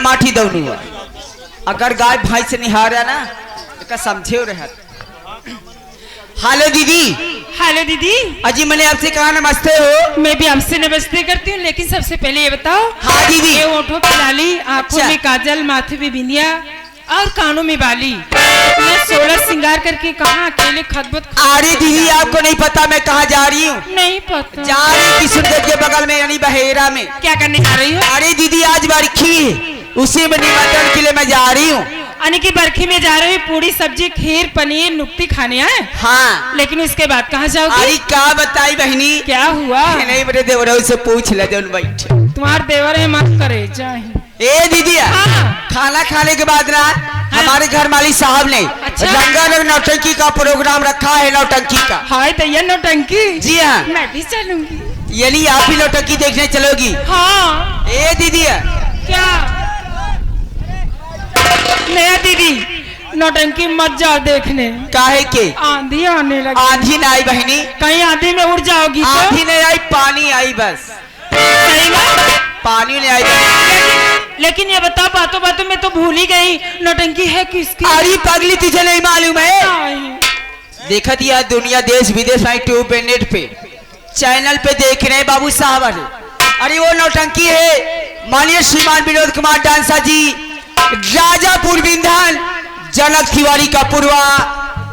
माठी दौड़ू अगर गाय भैंस निहारा ना तो समझे रहा। हेलो दीदी। हेलो दीदी। अजी मैंने आपसे कहा नमस्ते हो। मैं भी आपसे नमस्ते करती हूँ, लेकिन सबसे पहले ये बताओ। हाँ दीदी। ये होठों पे लाली, आँखों में काजल, माथे में बिंदिया और कानों में बाली, इतना सोलर श्रृंगार करके कहाँ अकेले खतबत। अरे दीदी आपको नहीं पता मैं कहाँ जा रही हूँ? नहीं पता। जा रही किशनगंज के बगल में यानी बहेरा में। क्या करने जा रही हो? अरे दीदी आज बरखी है, उसी में निमंत्रण के लिए मैं जा रही हूँ। यानी कि बरखी में जा रही, पूरी सब्जी खीर पनीर नुक्ती खाने आए? हाँ। लेकिन उसके बाद कहाँ जाओगी? अरे क्या बताई बहनी। क्या हुआ? नहीं मेरे देवरों से पूछ ले जो बैठे। तुम्हारे देवर है मत करे जाए। ए दीदी हाँ। खाना खाने के बाद ना हमारे घर मालिक साहब ने रंगा नौटंकी का प्रोग्राम रखा है। नौटंकी का। हाय तैयार नौटंकी। जी हाँ। मैं भी चलूंगी। यानी आप भी नौटंकी देखने चलोगी? हाँ। ए दीदी क्या? नया दीदी नौटंकी मत जाओ देखने। काहे के? आंधी आने लगी। आंधी ना आई बहनी। कहीं आंधी में उड़ जाओगी तो? आंधी नहीं आई, पानी आई बस। सही में? पानी नहीं आई। लेकिन ये बताओ, बातों बातों में तो भूल ही गई, नौटंकी है किसकी? अरे पगली तुझे नहीं मालूम है? देखा दिया दुनिया देश विदेश यूट्यूब पे नेट पे चैनल पे देख रहे हैं बाबू साहब। अरे वो नौटंकी है माननीय श्रीमान विनोद कुमार डांसा जी, राजापुर विंध्यान, जनक तिवारी का पूर्वा,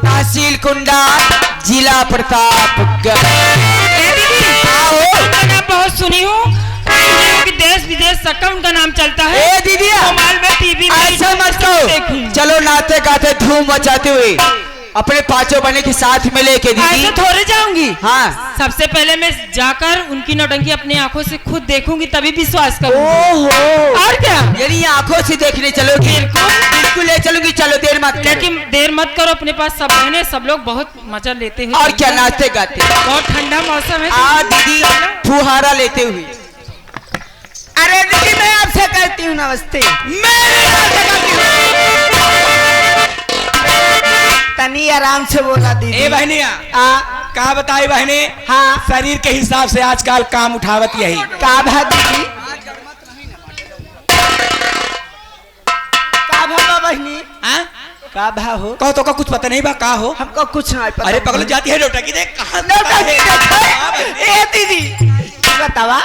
तहसील कुंडा, जिला प्रतापगढ़। बहुत सुनी हूँ कि देश विदेश सबका उनका नाम चलता है। ए दीदी मोबाइल में टीवी में ऐसा मत कहो। चलो नाते गाते धूम मचाते हुए अपने पांचों बने के साथ में लेके दीदी। ऐसे थोड़े जाऊंगी। हाँ। सबसे पहले मैं जाकर उनकी नौटंकी अपनी आंखों से खुद देखूंगी, तभी विश्वास करूंगी। ओहो। और क्या? यानी आंखों से देखने चलोगी? बिल्कुल ले चलूंगी। चलो देर मत करो। लेकिन देर मत करो, अपने पास सब बहने सब लोग बहुत मजा लेते हैं। और क्या नाचते गाते। बहुत ठंडा मौसम है। आ दीदी फुहारा लेते हुए। अरे दीदी मैं आपसे कहती हूँ नमस्ते। तनी आराम से बोला दीदी। ए बहनिया कहा बताई बहने। हाँ। शरीर के हिसाब से आजकल काम उठावत यही का भा दीदी? का भा बहनी? का भा हो? कहो तो का कुछ पता नहीं बा का हो? हमको कुछ नहीं पता। अरे पगल जाती है नौटंकी देख कहाँ ए दीदी बतावा।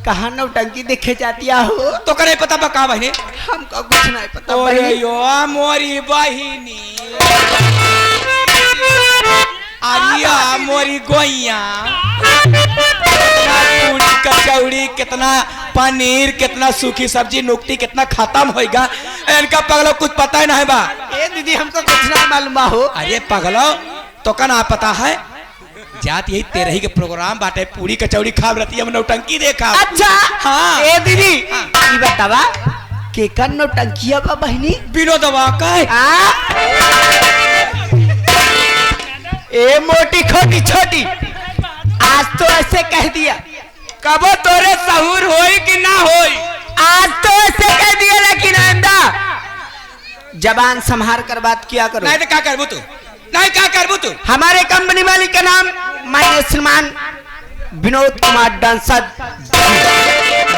कहाँ नौटंकी देखे जाती हो? तो का नहीं पता बा का बहने? हमको कुछ नहीं पता। ओरे यो मोरी बहिनी, आरिया मोरी गोइया, पूरी कचौड़ी, कितना पनीर, कितना सूखी सब्जी, नुक्ती कितना खत्म होएगा। इनका पगलो कुछ पता ही नहीं बा। ए दीदी हमको कुछ नहीं मालूम हो। अरे पगलो तो का ना पता है? जात यही तेरे ही के प्रोग्राम बाटे, पूरी कचौड़ी खा रहती है, नौटंकी देखा। अच्छा। हाँ। ए दीदी ये बतावा के कर नौटंकिया बा बहनी? विनोदवा का ए मोटी खोटी छोटी आज तो ऐसे कह दिया। कबो तोरे सहूर होई कि ना होई? आज तो ऐसे कह दिया, लेकिन आइंदा जबान संभाल कर बात किया करो। नहीं तो क्या करबू तू? नहीं क्या करबू तू? हमारे कंपनी मालिक का नाम माननीय श्रीमान विनोद कुमार डांसा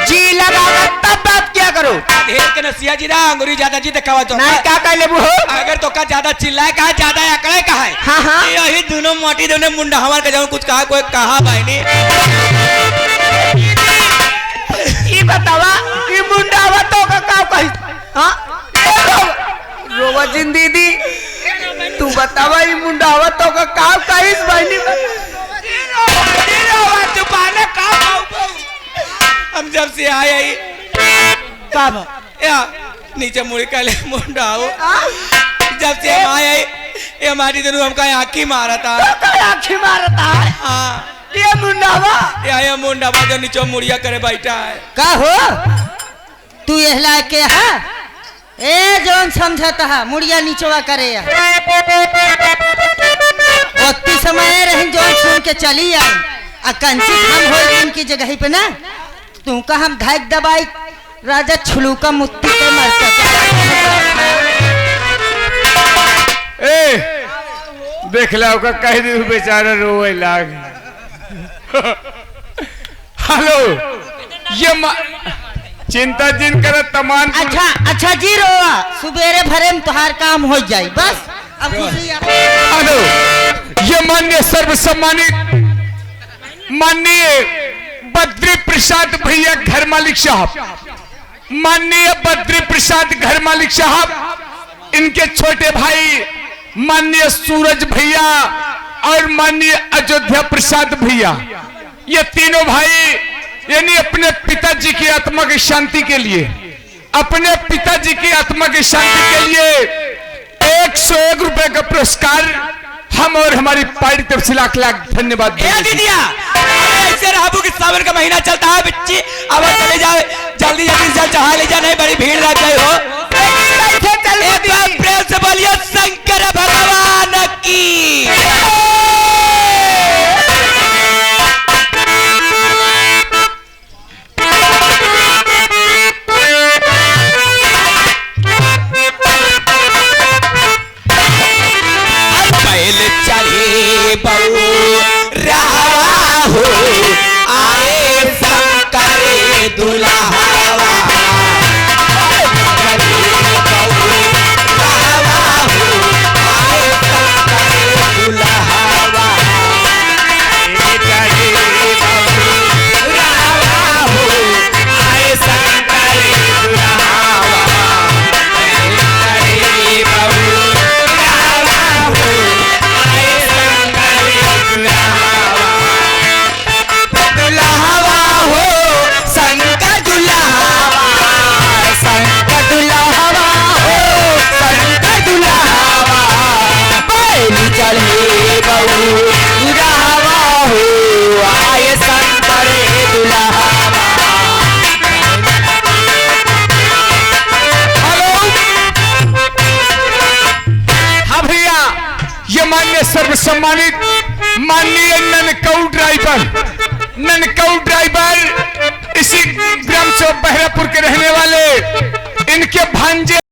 जी लगा तब बात किया करो। ढेर के नसिया जी ना अंगूरी ज्यादा जी दिखावा तो नहीं क्या कर लेबू हो? अगर तो का ज्यादा चिल्लाए कहा, ज्यादा अकड़े कहा है। हाँ हाँ। यही दोनों मोटी दोनों मुंडा हमार के जाऊं कुछ कहा कोई कहा बहनी। ये बतावा ये मुंडा हुआ तो का कही? हाँ रोवा जिन दीदी तू बतावा ये मुंडा हुआ तो का कही बहनी? हम जब से आए का या नीचे मुड़ी का ले मुंडा हो, जब से हम आए ये हमारी दोनों हमका आँखी मारा था। आँखी मारता है? हाँ ये मुंडावा ये मुंडावा जो नीचे मुड़िया करे बैठा है। का हो तू यहला के है? ए जोन समझता है मुड़िया नीचवा करे या ओत्ती समय रही जोन सुन के चली आई आ कंची हम हो इनकी जगह पे ना तू का हम धाक दबाई राजा छुलूका मुत्ती पे मरता। ए देख ला का कह दी बेचारा रोए लाग। हेलो ये चिंता जिन कर तमान अच्छा अच्छा जी रोआ सुबेरे भरे में तुहार काम हो जाई बस अब खुशी हेलो, ये माननीय सर्वसम्मानित माननीय बद्री प्रसाद भैया घर मालिक साहब, माननीय बद्री प्रसाद घर मालिक साहब, इनके छोटे भाई माननीय सूरज भैया और माननीय अयोध्या प्रसाद भैया, ये तीनों भाई यानी अपने पिताजी की आत्मा की शांति के लिए, अपने पिताजी की आत्मा की शांति के लिए 101 रुपए का पुरस्कार हम और हमारी पार्टी तरफ से लाख लाख धन्यवाद। दीदिया ऐसे रहबू कि सावन का महीना चलता है बच्ची, अब चले जाओ जल्दी जल्दी से चढ़ा ले जा, नहीं बड़ी भीड़ लग गई हो। एक बार प्रेम से बोलिए शंकर भगवान की। चढ़े बहू रावा हो आए शंकर दुल्हावा, सर्वसम्मानित माननीय ननकऊ ड्राइवर इसी ग्राम से बहरापुर के रहने वाले, इनके भांजे